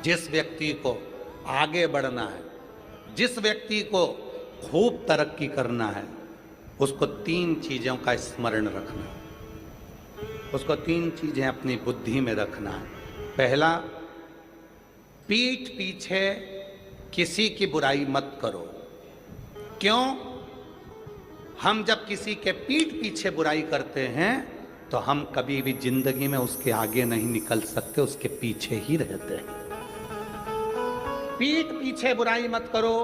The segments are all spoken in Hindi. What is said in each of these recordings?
जिस व्यक्ति को आगे बढ़ना है, जिस व्यक्ति को खूब तरक्की करना है, उसको 3 चीज़ों का स्मरण रखना है। उसको 3 चीज़ें अपनी बुद्धि में रखना है। पहला, पीठ पीछे किसी की बुराई मत करो। क्यों? हम जब किसी के पीठ पीछे बुराई करते हैं तो हम कभी भी जिंदगी में उसके आगे नहीं निकल सकते, उसके पीछे ही रहते हैं। पीठ पीछे बुराई मत करो।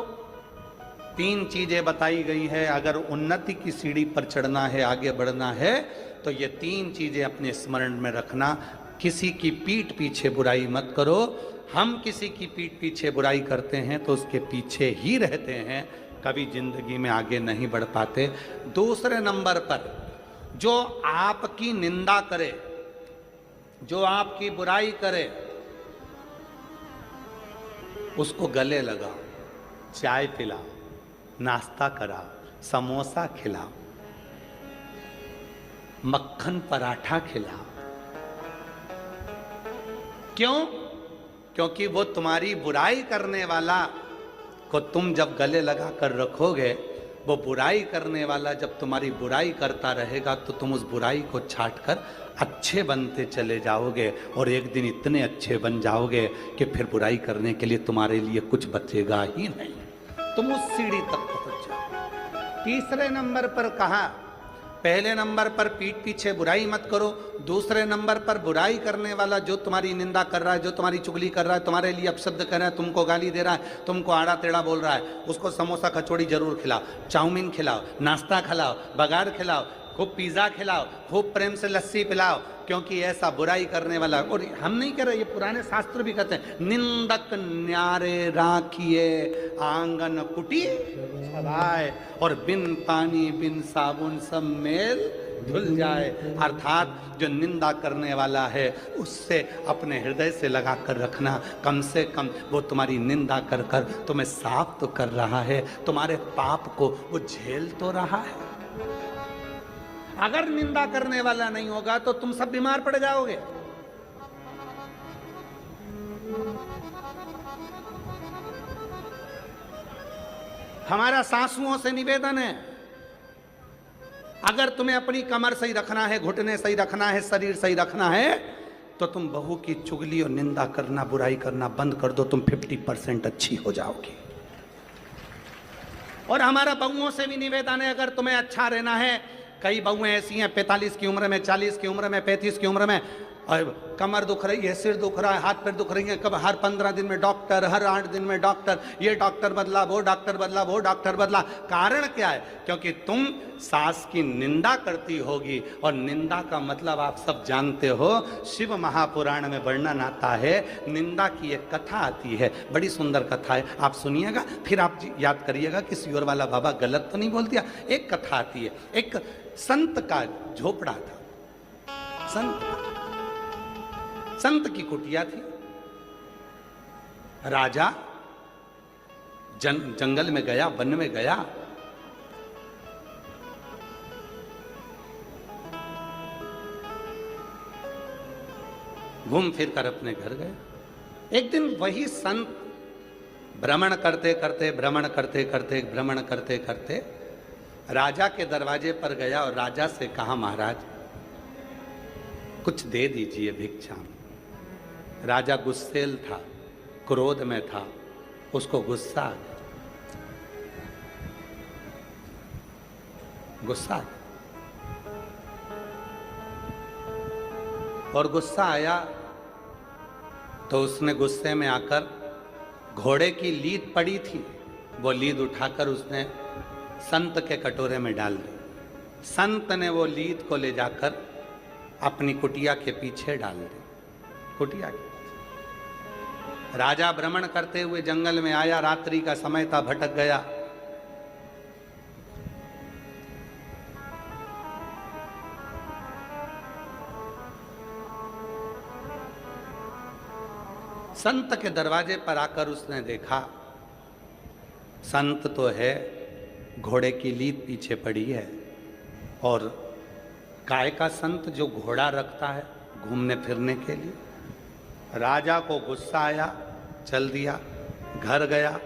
3 चीजें बताई गई है। अगर उन्नति की सीढ़ी पर चढ़ना है, आगे बढ़ना है, तो ये 3 चीजें अपने स्मरण में रखना। किसी की पीठ पीछे बुराई मत करो। हम किसी की पीठ पीछे बुराई करते हैं तो उसके पीछे ही रहते हैं, कभी जिंदगी में आगे नहीं बढ़ पाते। दूसरे नंबर पर, जो आपकी निंदा करे, जो आपकी बुराई करे, उसको गले लगाओ, चाय पिलाओ, नाश्ता कराओ, समोसा खिलाओ, मक्खन पराठा खिलाओ। क्यों? क्योंकि वो तुम्हारी बुराई करने वाला को तुम जब गले लगा कर रखोगे, वो बुराई करने वाला जब तुम्हारी बुराई करता रहेगा तो तुम उस बुराई को छाट कर अच्छे बनते चले जाओगे, और एक दिन इतने अच्छे बन जाओगे कि फिर बुराई करने के लिए तुम्हारे लिए कुछ बचेगा ही नहीं, तुम उस सीढ़ी तक पहुंच जाओ। तीसरे नंबर पर कहा, पहले नंबर पर पीठ पीछे बुराई मत करो, दूसरे नंबर पर बुराई करने वाला जो तुम्हारी निंदा कर रहा है, जो तुम्हारी चुगली कर रहा है, तुम्हारे लिए अपशब्द कर रहा है, तुमको गाली दे रहा है, तुमको आड़ा टेढ़ा बोल रहा है, उसको समोसा कचौड़ी जरूर खिलाओ, चाउमीन खिलाओ, नाश्ता खिलाओ, बघार खिलाओ, खूब पिज़्ज़ा खिलाओ, खूब प्रेम से लस्सी पिलाओ, क्योंकि ऐसा बुराई करने वाला। और हम नहीं कह रहे, ये पुराने शास्त्र भी कहते हैं, निंदक न्यारे राखिए आंगन कुटी छवाए, और बिन पानी बिन साबुन सब मेल धुल जाए। अर्थात जो निंदा करने वाला है उससे अपने हृदय से लगा कर रखना। कम से कम वो तुम्हारी निंदा कर कर तुम्हें साफ तो कर रहा है, तुम्हारे पाप को वो झेल तो रहा है। अगर निंदा करने वाला नहीं होगा तो तुम सब बीमार पड़ जाओगे। हमारा सासुओं से निवेदन है, अगर तुम्हें अपनी कमर सही रखना है, घुटने सही रखना है, शरीर सही रखना है, तो तुम बहू की चुगली और निंदा करना, बुराई करना बंद कर दो, तुम 50% अच्छी हो जाओगी। और हमारा बहुओं से भी निवेदन है, अगर तुम्हें अच्छा रहना है, कई बहुएं ऐसी हैं 45 की उम्र में, 40 की उम्र में, 35 की उम्र में, और कमर दुख रही है, सिर दुख रहा है, हाथ पैर दुख रही है, कब हर 15 दिन में डॉक्टर, हर 8 दिन में डॉक्टर, ये डॉक्टर बदला, वो डॉक्टर बदला, वो डॉक्टर बदला। कारण क्या है? क्योंकि तुम सास की निंदा करती होगी, और निंदा का मतलब आप सब जानते हो, शिव महापुराण में वर्णन आता है, निंदा की एक कथा आती है, बड़ी सुंदर कथा है, आप सुनिएगा, फिर आप याद करिएगा कि सियोर वाला बाबा गलत तो नहीं बोल दिया। एक कथा आती है, एक संत का झोपड़ा था, संत की कुटिया थी। राजा जंगल में गया, वन में गया, घूम फिर कर अपने घर गए। एक दिन वही संत भ्रमण करते करते राजा के दरवाजे पर गया और राजा से कहा, महाराज कुछ दे दीजिए भिक्षा। राजा गुस्सेल था, क्रोध में था, उसको गुस्सा आ गया, गुस्सा और गुस्सा आया तो उसने गुस्से में आकर, घोड़े की लीद पड़ी थी, वो लीद उठाकर उसने संत के कटोरे में डाल दी। संत ने वो लीद को ले जाकर अपनी कुटिया के पीछे डाल दी। कुटिया के राजा भ्रमण करते हुए जंगल में आया, रात्रि का समय था, भटक गया। संत के दरवाजे पर आकर उसने देखा, संत तो है, घोड़े की लीद पीछे पड़ी है, और काय का संत जो घोड़ा रखता है घूमने फिरने के लिए। राजा को गुस्सा आया, चल दिया, घर गया।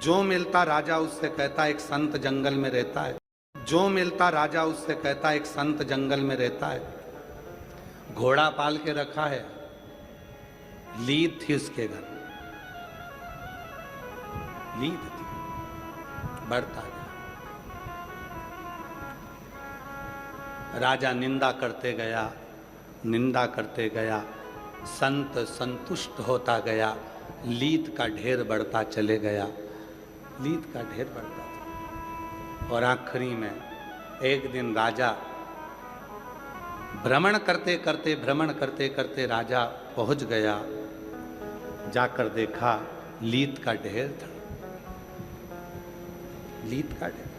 जो मिलता राजा उससे कहता एक संत जंगल में रहता है। जो मिलता राजा उससे कहता एक संत जंगल में रहता है। घोड़ा पाल के रखा है, लीद थी उसके घर, लीद थी, बढ़ता गया। राजा निंदा करते गया, निंदा करते गया, संत संतुष्ट होता गया, लीद का ढेर बढ़ता चले गया, लीद का ढेर बढ़ता था। और आखिरी में एक दिन राजा भ्रमण करते करते राजा पहुंच गया। जाकर देखा लीद का ढेर था, लीद का ढेर।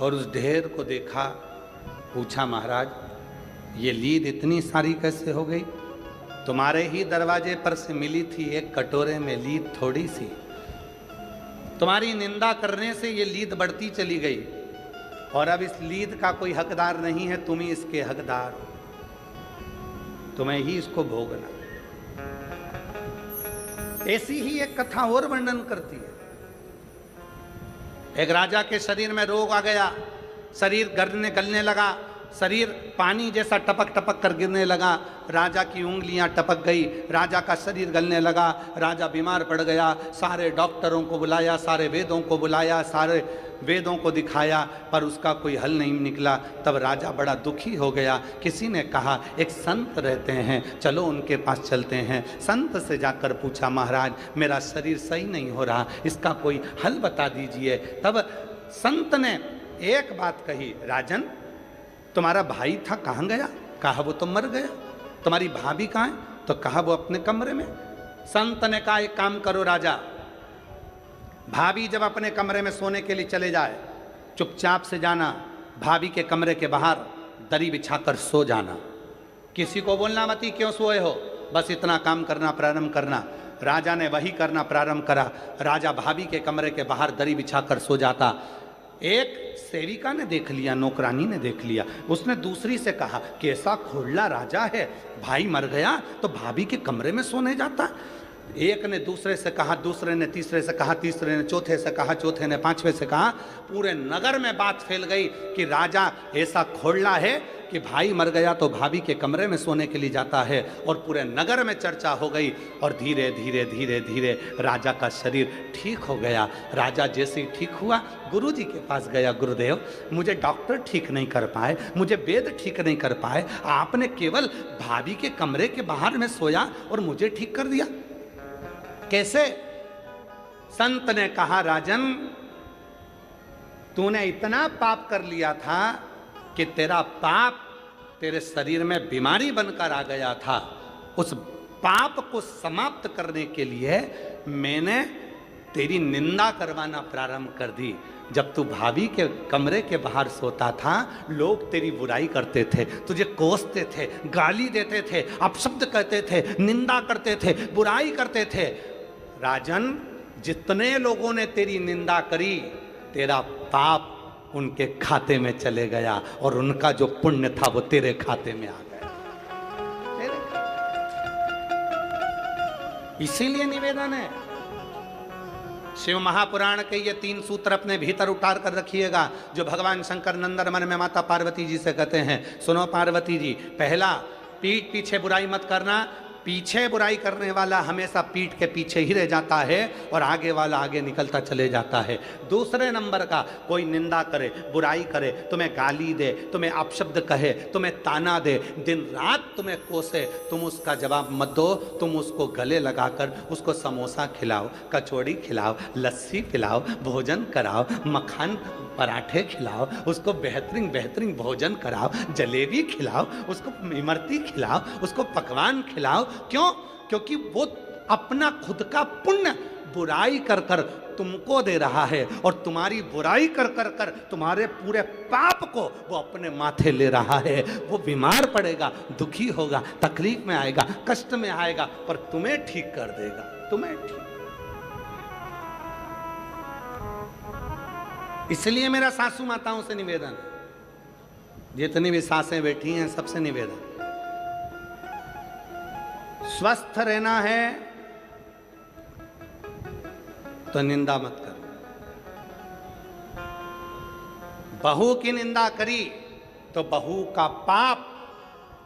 और उस ढेर को देखा, पूछा महाराज ये लीद इतनी सारी कैसे हो गई? तुम्हारे ही दरवाजे पर से मिली थी, एक कटोरे में लीद थोड़ी सी। तुम्हारी निंदा करने से ये लीद बढ़ती चली गई और अब इस लीद का कोई हकदार नहीं है, तुम ही इसके हकदार हो, तुम्हें ही इसको भोगना। ऐसी ही एक कथा और वर्णन करती है। एक राजा के शरीर में रोग आ गया, शरीर गलने लगा, शरीर पानी जैसा टपक टपक कर गिरने लगा, राजा की उंगलियां टपक गई, राजा का शरीर गलने लगा, राजा बीमार पड़ गया। सारे डॉक्टरों को बुलाया, सारे वेदों को बुलाया, सारे वेदों को दिखाया, पर उसका कोई हल नहीं निकला। तब राजा बड़ा दुखी हो गया। किसी ने कहा एक संत रहते हैं, चलो उनके पास चलते हैं। संत से जाकर पूछा महाराज मेरा शरीर सही नहीं हो रहा, इसका कोई हल बता दीजिए। तब संत ने एक बात कही, राजन तुम्हारा भाई था कहाँ गया? कहा वो तो मर गया। तुम्हारी भाभी कहाँ है? तो कहा वो अपने कमरे में। संत ने कहा एक काम करो राजा, भाभी जब अपने कमरे में सोने के लिए चले जाए, चुपचाप से जाना, भाभी के कमरे के बाहर दरी बिछाकर सो जाना, किसी को बोलना मत ही क्यों सोए हो, बस इतना काम करना प्रारंभ करना। राजा ने वही करना प्रारंभ करा। राजा भाभी के कमरे के बाहर दरी बिछाकर सो जाता। एक सेविका ने देख लिया, नौकरानी ने देख लिया, उसने दूसरी से कहा कैसा खोड़ला राजा है, भाई मर गया तो भाभी के कमरे में सोने जाता। एक ने दूसरे से कहा, दूसरे ने तीसरे से कहा, तीसरे ने चौथे से कहा, चौथे ने पांचवे से कहा। पूरे नगर में बात फैल गई कि राजा ऐसा खोड़ला है कि भाई मर गया तो भाभी के कमरे में सोने के लिए जाता है। और पूरे नगर में चर्चा हो गई और धीरे धीरे धीरे धीरे राजा का शरीर ठीक हो गया। राजा जैसे ही ठीक हुआ गुरुजी के पास गया, गुरुदेव मुझे डॉक्टर ठीक नहीं कर पाए, मुझे वेद ठीक नहीं कर पाए, आपने केवल भाभी के कमरे के बाहर में सोया और मुझे ठीक कर दिया, कैसे? संत ने कहा राजन तूने इतना पाप कर लिया था कि तेरा पाप तेरे शरीर में बीमारी बनकर आ गया था। उस पाप को समाप्त करने के लिए मैंने तेरी निंदा करवाना प्रारंभ कर दी। जब तू भाभी के कमरे के बाहर सोता था लोग तेरी बुराई करते थे, तुझे कोसते थे, गाली देते थे, अपशब्द कहते थे, निंदा करते थे, बुराई करते थे। राजन जितने लोगों ने तेरी निंदा करी तेरा पाप उनके खाते में चले गया और उनका जो पुण्य था वो तेरे खाते में आ गया। इसीलिए निवेदन है, शिव महापुराण के ये 3 सूत्र अपने भीतर उतार कर रखिएगा जो भगवान शंकर नंदन मन में माता पार्वती जी से कहते हैं। सुनो पार्वती जी, पहला पीठ पीछे बुराई मत करना। पीछे बुराई करने वाला हमेशा पीठ के पीछे ही रह जाता है और आगे वाला आगे निकलता चले जाता है। दूसरे नंबर का, कोई निंदा करे, बुराई करे, तुम्हें गाली दे, तुम्हें अपशब्द कहे, तुम्हें ताना दे, दिन रात तुम्हें कोसे, तुम उसका जवाब मत दो। तुम उसको गले लगाकर उसको समोसा खिलाओ, कचौड़ी खिलाओ, लस्सी पिलाओ, भोजन कराओ, मक्खन पराठे खिलाओ, उसको बेहतरीन बेहतरीन भोजन कराओ, जलेबी खिलाओ, उसको इमरती खिलाओ, उसको पकवान खिलाओ। क्यों? क्योंकि वो अपना खुद का पुण्य बुराई कर कर तुमको दे रहा है और तुम्हारी बुराई कर कर कर तुम्हारे पूरे पाप को वो अपने माथे ले रहा है। वो बीमार पड़ेगा, दुखी होगा, तकलीफ में आएगा, कष्ट में आएगा, पर तुम्हें ठीक कर देगा, तुम्हें ठीक। इसलिए मेरा सासू माताओं से निवेदन, जितनी भी सासें बैठी हैं सबसे निवेदन, स्वस्थ रहना है तो निंदा मत करो। बहू की निंदा करी तो बहू का पाप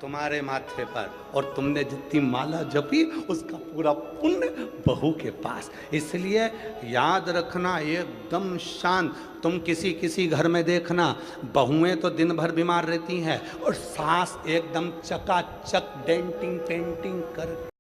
तुम्हारे माथे पर, और तुमने जितनी माला जपी उसका पूरा पुण्य बहू के पास। इसलिए याद रखना, एकदम शांत। तुम किसी घर में देखना, बहुएं तो दिन भर बीमार रहती हैं और सास एकदम चकाचक डेंटिंग पेंटिंग कर